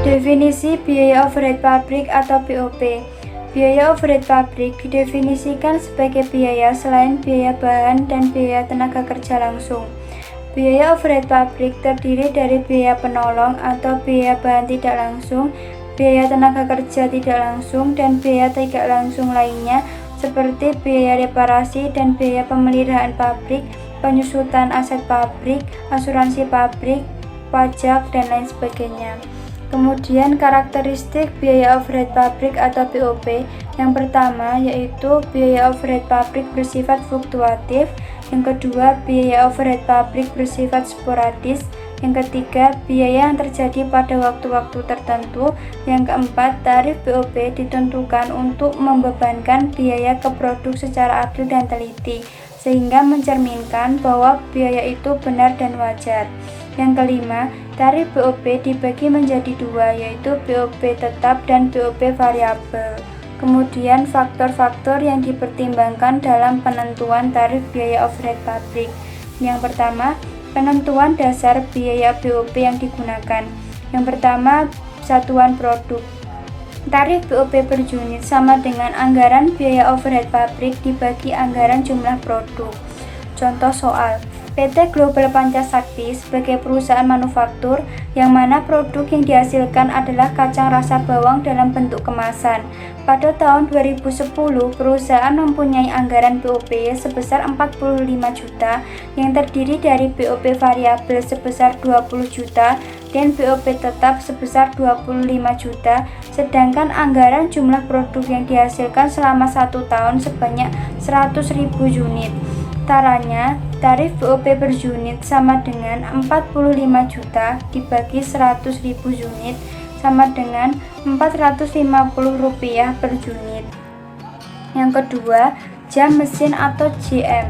Definisi biaya overhead pabrik atau BOP. Biaya overhead pabrik didefinisikan sebagai biaya selain biaya bahan dan biaya tenaga kerja langsung. Biaya overhead pabrik terdiri dari biaya penolong atau biaya bahan tidak langsung, biaya tenaga kerja tidak langsung, dan biaya tidak langsung lainnya seperti biaya reparasi dan biaya pemeliharaan pabrik, penyusutan aset pabrik, asuransi pabrik, pajak, dan lain sebagainya. Kemudian karakteristik biaya overhead pabrik atau BOP. Yang pertama yaitu biaya overhead pabrik bersifat fluktuatif. Yang kedua, biaya overhead pabrik bersifat sporadis. Yang ketiga, biaya yang terjadi pada waktu-waktu tertentu. Yang keempat, tarif BOP ditentukan untuk membebankan biaya ke produk secara adil dan teliti, sehingga mencerminkan bahwa biaya itu benar dan wajar. Yang kelima, tarif BOP dibagi menjadi dua, yaitu BOP tetap dan BOP variabel. Kemudian faktor-faktor yang dipertimbangkan dalam penentuan tarif biaya overhead pabrik. Yang pertama, penentuan dasar biaya BOP yang digunakan. Yang pertama, satuan produk. Tarif BOP per unit sama dengan anggaran biaya overhead pabrik dibagi anggaran jumlah produk. Contoh soal, PT Global Pancasakti sebagai perusahaan manufaktur yang mana produk yang dihasilkan adalah kacang rasa bawang dalam bentuk kemasan. Pada tahun 2010, perusahaan mempunyai anggaran BOP sebesar 45 juta yang terdiri dari BOP variabel sebesar 20 juta dan BOP tetap sebesar 25 juta, sedangkan anggaran jumlah produk yang dihasilkan selama 1 tahun sebanyak 100.000 unit. Caranya, tarif BOP per unit sama dengan 45 juta dibagi 100.000 unit sama dengan Rp450 per unit. Yang kedua, jam mesin atau JM.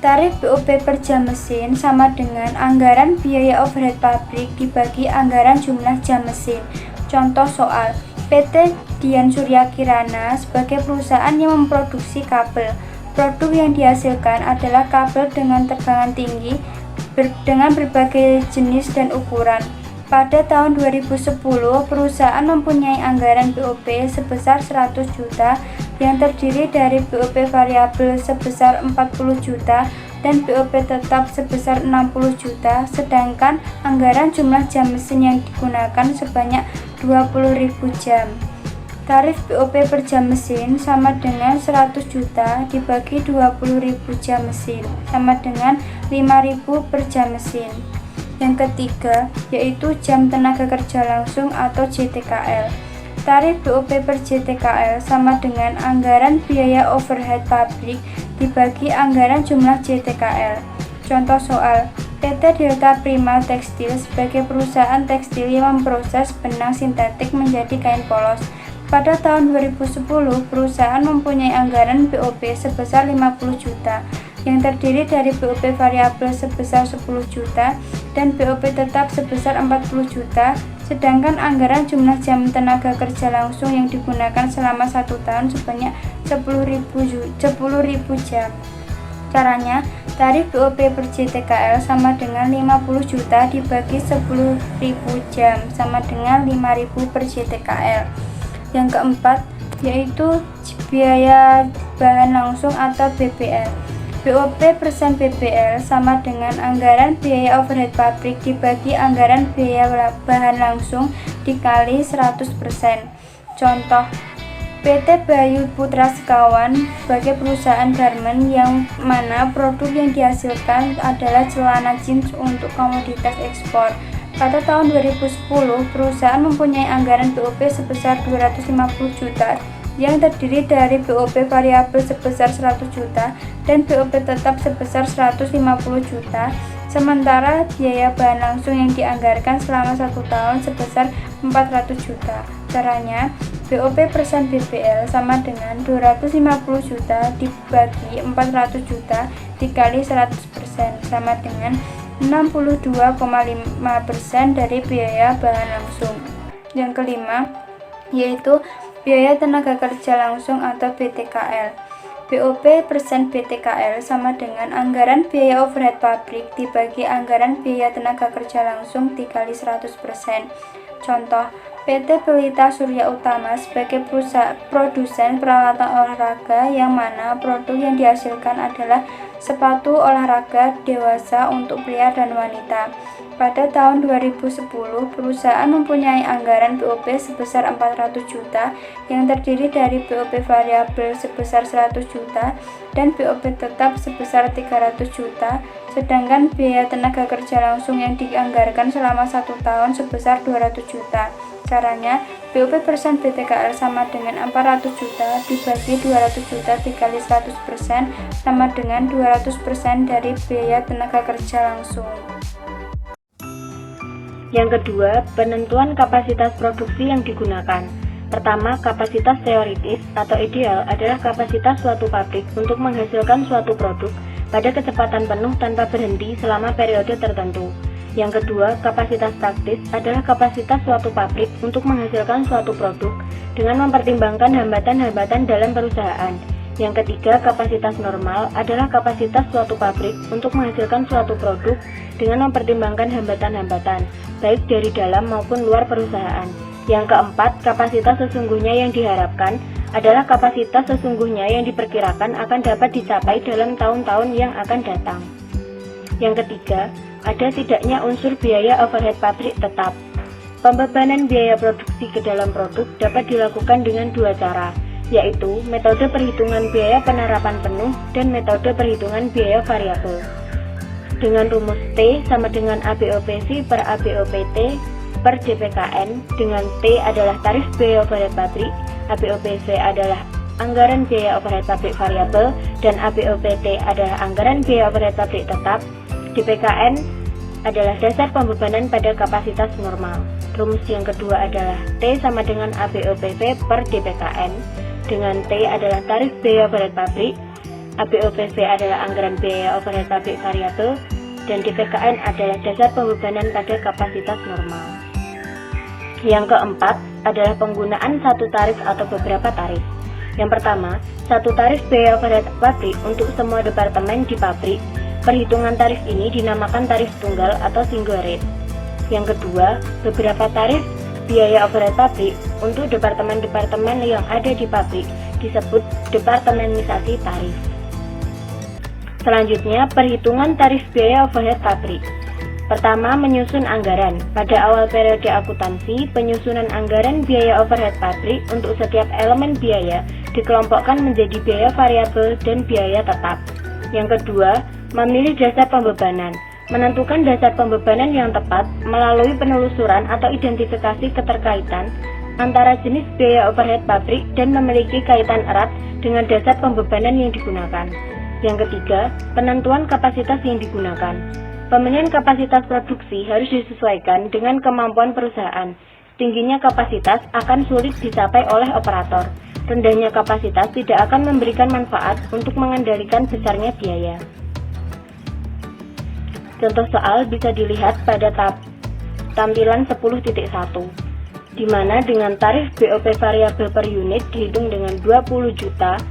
Tarif BOP per jam mesin sama dengan anggaran biaya overhead pabrik dibagi anggaran jumlah jam mesin. Contoh soal, PT Dian Surya Kirana sebagai perusahaan yang memproduksi kabel. Produk yang dihasilkan adalah kabel dengan tegangan tinggi dengan berbagai jenis dan ukuran. Pada tahun 2010, perusahaan mempunyai anggaran BOP sebesar 100 juta yang terdiri dari BOP variabel sebesar 40 juta dan BOP tetap sebesar 60 juta, sedangkan anggaran jumlah jam mesin yang digunakan sebanyak 20.000 jam. Tarif BOP per jam mesin sama dengan 100 juta dibagi 20.000 jam mesin sama dengan 5.000 per jam mesin. Yang ketiga yaitu jam tenaga kerja langsung atau JTKL. Tarif BOP per JTKL sama dengan anggaran biaya overhead pabrik dibagi anggaran jumlah JTKL. Contoh soal, PT Delta Prima Tekstil sebagai perusahaan tekstil yang memproses benang sintetik menjadi kain polos. Pada tahun 2010, perusahaan mempunyai anggaran BOP sebesar 50 juta yang terdiri dari BOP variabel sebesar 10 juta dan BOP tetap sebesar 40 juta, sedangkan anggaran jumlah jam tenaga kerja langsung yang digunakan selama 1 tahun sebanyak 10.000 jam. Caranya, tarif BOP per JTKL sama dengan 50 juta dibagi 10.000 jam sama dengan 5.000 per JTKL. Yang keempat yaitu biaya bahan langsung atau BBL. BOP persen BBL sama dengan anggaran biaya overhead pabrik dibagi anggaran biaya bahan langsung dikali 100%. Contoh, PT Bayu Putra Sekawan sebagai perusahaan garmen yang mana produk yang dihasilkan adalah celana jeans untuk komoditas ekspor. Pada tahun 2010, perusahaan mempunyai anggaran BOP sebesar 250 juta yang terdiri dari BOP variabel sebesar 100 juta dan BOP tetap sebesar 150 juta, sementara biaya bahan langsung yang dianggarkan selama 1 tahun sebesar 400 juta. Caranya, BOP persen BBL sama dengan 250 juta dibagi 400 juta dikali 100% sama dengan 62,5% dari biaya bahan langsung. Yang kelima yaitu biaya tenaga kerja langsung atau BTKL. BOP persen BTKL sama dengan anggaran biaya overhead pabrik dibagi anggaran biaya tenaga kerja langsung dikali 100%. Contoh, PT Pelita Surya Utama sebagai produsen peralatan olahraga yang mana produk yang dihasilkan adalah sepatu olahraga dewasa untuk pria dan wanita. Pada tahun 2010, perusahaan mempunyai anggaran BOP sebesar 400 juta yang terdiri dari BOP variabel sebesar 100 juta dan BOP tetap sebesar 300 juta, sedangkan biaya tenaga kerja langsung yang dianggarkan selama 1 tahun sebesar 200 juta. Caranya, BOP persen BTKL sama dengan 400 juta dibagi 200 juta dikali 100% sama dengan 200% dari biaya tenaga kerja langsung. Yang kedua, penentuan kapasitas produksi yang digunakan. Pertama, kapasitas teoritis atau ideal adalah kapasitas suatu pabrik untuk menghasilkan suatu produk pada kecepatan penuh tanpa berhenti selama periode tertentu. Yang kedua, kapasitas praktis adalah kapasitas suatu pabrik untuk menghasilkan suatu produk dengan mempertimbangkan hambatan-hambatan dalam perusahaan. Yang ketiga, kapasitas normal adalah kapasitas suatu pabrik untuk menghasilkan suatu produk dengan mempertimbangkan hambatan-hambatan, baik dari dalam maupun luar perusahaan. Yang keempat, kapasitas sesungguhnya yang diharapkan adalah kapasitas sesungguhnya yang diperkirakan akan dapat dicapai dalam tahun-tahun yang akan datang. Yang ketiga, ada tidaknya unsur biaya overhead pabrik tetap. Pembebanan biaya produksi ke dalam produk dapat dilakukan dengan dua cara, yaitu metode perhitungan biaya penerapan penuh dan metode perhitungan biaya variabel. Dengan rumus T sama dengan ABOPC per ABOPT per DPKN, dengan T adalah tarif biaya overhead pabrik, ABOPC adalah anggaran biaya overhead pabrik variabel, dan ABOPT adalah anggaran biaya overhead pabrik tetap. DPKN adalah dasar pembebanan pada kapasitas normal. Rumus yang kedua adalah T sama dengan ABOPV per DPKN, dengan T adalah tarif biaya overhead pabrik, ABOPV adalah anggaran biaya overhead pabrik variabel, dan DPKN adalah dasar pembebanan pada kapasitas normal. Yang keempat adalah penggunaan satu tarif atau beberapa tarif. Yang pertama, satu tarif biaya overhead pabrik untuk semua departemen di pabrik. Perhitungan tarif ini dinamakan tarif tunggal atau single rate. Yang kedua, beberapa tarif biaya overhead pabrik untuk departemen-departemen yang ada di pabrik disebut departemenisasi tarif. Selanjutnya, perhitungan tarif biaya overhead pabrik. Pertama, menyusun anggaran. Pada awal periode akuntansi, penyusunan anggaran biaya overhead pabrik untuk setiap elemen biaya dikelompokkan menjadi biaya variabel dan biaya tetap. Yang kedua, memilih dasar pembebanan. Menentukan dasar pembebanan yang tepat melalui penelusuran atau identifikasi keterkaitan antara jenis biaya overhead pabrik dan memiliki kaitan erat dengan dasar pembebanan yang digunakan. Yang ketiga, penentuan kapasitas yang digunakan. Pemilihan kapasitas produksi harus disesuaikan dengan kemampuan perusahaan. Tingginya kapasitas akan sulit dicapai oleh operator. Rendahnya kapasitas tidak akan memberikan manfaat untuk mengendalikan besarnya biaya. Contoh soal bisa dilihat pada tampilan 10.1, di mana dengan tarif BOP variabel per unit dihitung dengan 20 juta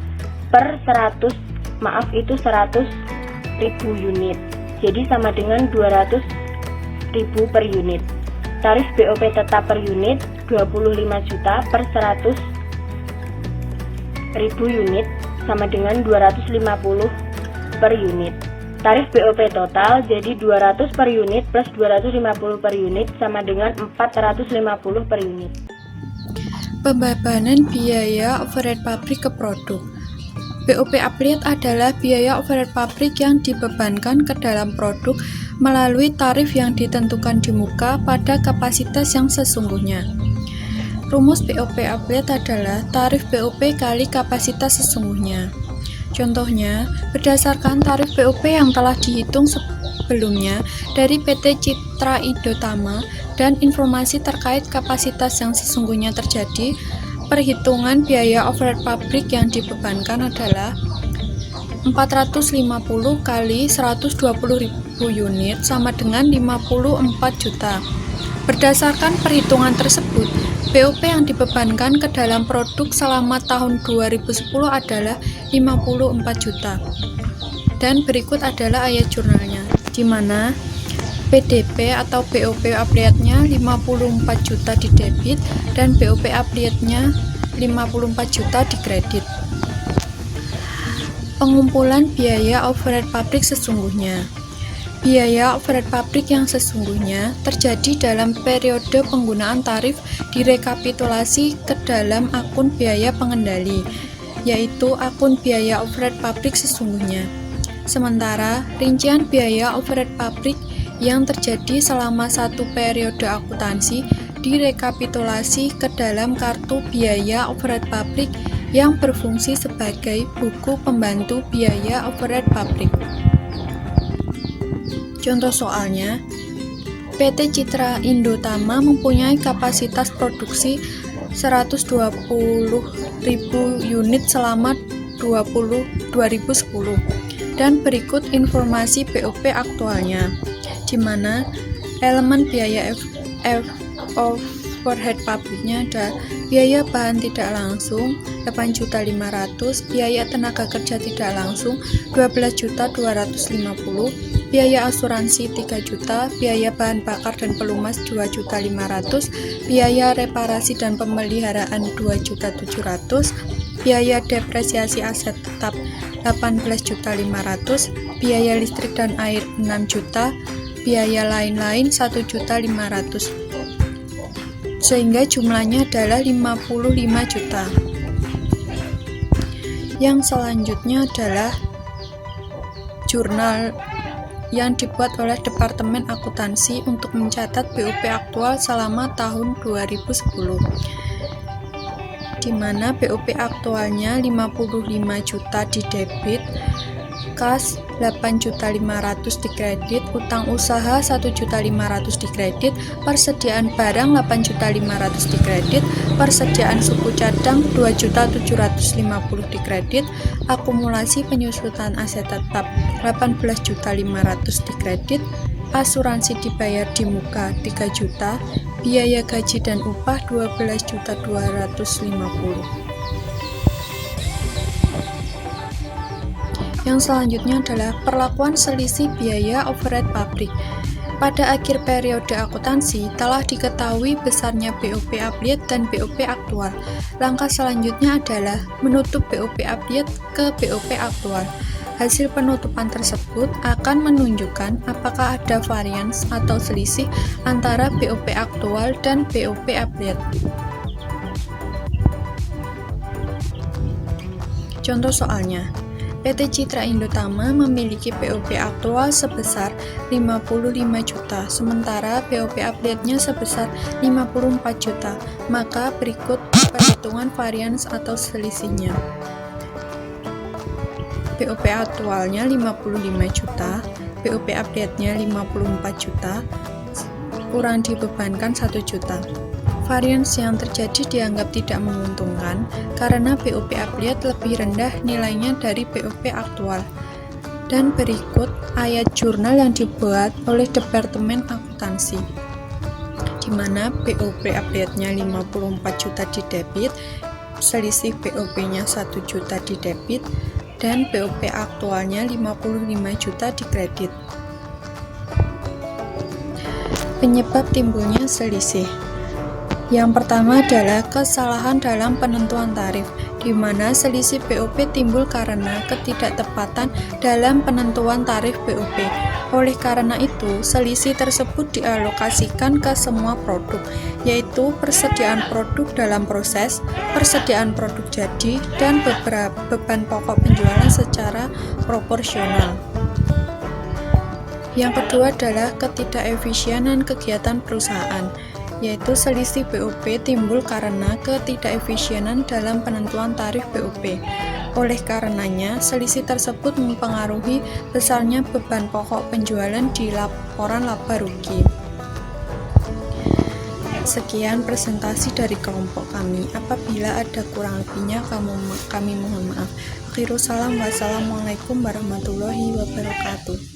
per 100.000 unit, jadi sama dengan 200.000 per unit. Tarif BOP tetap per unit 25 juta per 100.000 unit sama dengan 250 per unit. Tarif BOP total jadi 200 per unit plus 250 per unit sama dengan 450 per unit. Pembebanan biaya overhead pabrik ke produk. BOP applied adalah biaya overhead pabrik yang dibebankan ke dalam produk melalui tarif yang ditentukan di muka pada kapasitas yang sesungguhnya. Rumus BOP applied adalah tarif BOP kali kapasitas sesungguhnya. Contohnya, berdasarkan tarif BOP yang telah dihitung sebelumnya dari PT Citra Idotama dan informasi terkait kapasitas yang sesungguhnya terjadi, perhitungan biaya overhead pabrik yang dibebankan adalah 450 kali 120.000 unit sama dengan 54 juta. Berdasarkan perhitungan tersebut, BOP yang dibebankan ke dalam produk selama tahun 2010 adalah 54 juta. Dan berikut adalah ayat jurnalnya, di mana PDP atau BOP affiliate-nya 54 juta di debit dan BOP affiliate-nya 54 juta di kredit. Pengumpulan biaya overhead pabrik sesungguhnya. Biaya overhead pabrik yang sesungguhnya terjadi dalam periode penggunaan tarif direkapitulasi ke dalam akun biaya pengendali, yaitu akun biaya overhead pabrik sesungguhnya. Sementara rincian biaya overhead pabrik yang terjadi selama satu periode akuntansi direkapitulasi ke dalam kartu biaya overhead pabrik yang berfungsi sebagai buku pembantu biaya overhead pabrik. Contoh soalnya, PT Citra Indotama mempunyai kapasitas produksi 120.000 unit selama 2010 dan berikut informasi BOP aktualnya, di mana elemen biaya overhead pabriknya ada biaya bahan tidak langsung 8.500.000, biaya tenaga kerja tidak langsung 12.250.000, biaya asuransi 3 juta, biaya bahan bakar dan pelumas 2.500.000, biaya reparasi dan pemeliharaan 2.700.000, biaya depresiasi aset tetap 18.500.000, biaya listrik dan air 6 juta, biaya lain-lain 1.500.000, sehingga jumlahnya adalah 55 juta. Yang selanjutnya adalah jurnal yang dibuat oleh Departemen Akuntansi untuk mencatat BOP aktual selama tahun 2010, di mana BOP aktualnya 55 juta di debit, kas 8.500.000 di kredit, utang usaha 1.500.000 di kredit, persediaan barang 8.500.000 di kredit, persediaan suku cadang 2.750.000 di kredit, akumulasi penyusutan aset tetap 18.500.000 di kredit, asuransi dibayar di muka 3 juta, biaya gaji dan upah 12.250.000. Yang selanjutnya adalah perlakuan selisih biaya overhead pabrik. Pada akhir periode akuntansi telah diketahui besarnya BOP affiliate dan BOP aktual. Langkah selanjutnya adalah menutup BOP affiliate ke BOP aktual. Hasil penutupan tersebut akan menunjukkan apakah ada varians atau selisih antara BOP aktual dan BOP affiliate. Contoh soalnya, PT Citra Indotama memiliki BOP aktual sebesar 55 juta, sementara BOP affiliate-nya sebesar 54 juta. Maka berikut perhitungan varians atau selisihnya. BOP aktualnya 55 juta, BOP affiliate-nya 54 juta, kurang dibebankan 1 juta. Varians yang terjadi dianggap tidak menguntungkan karena BOP affiliate lebih rendah nilainya dari BOP aktual. Dan berikut ayat jurnal yang dibuat oleh Departemen Akuntansi, di mana BOP affiliate-nya 54 juta di debit, selisih BOP-nya 1 juta di debit, dan BOP aktualnya 55 juta di kredit. Penyebab timbulnya selisih. Yang pertama adalah kesalahan dalam penentuan tarif, di mana selisih BOP timbul karena ketidaktepatan dalam penentuan tarif BOP. Oleh karena itu, selisih tersebut dialokasikan ke semua produk, yaitu persediaan produk dalam proses, persediaan produk jadi, dan beberapa beban pokok penjualan secara proporsional. Yang kedua adalah ketidakefisienan kegiatan perusahaan, yaitu selisih BOP timbul karena ketidakefisienan dalam penentuan tarif BOP. Oleh karenanya, selisih tersebut mempengaruhi besarnya beban pokok penjualan di laporan laba rugi. Sekian presentasi dari kelompok kami. Apabila ada kurang lebihnya, kami mohon maaf. Akhirul salam, wassalamualaikum warahmatullahi wabarakatuh.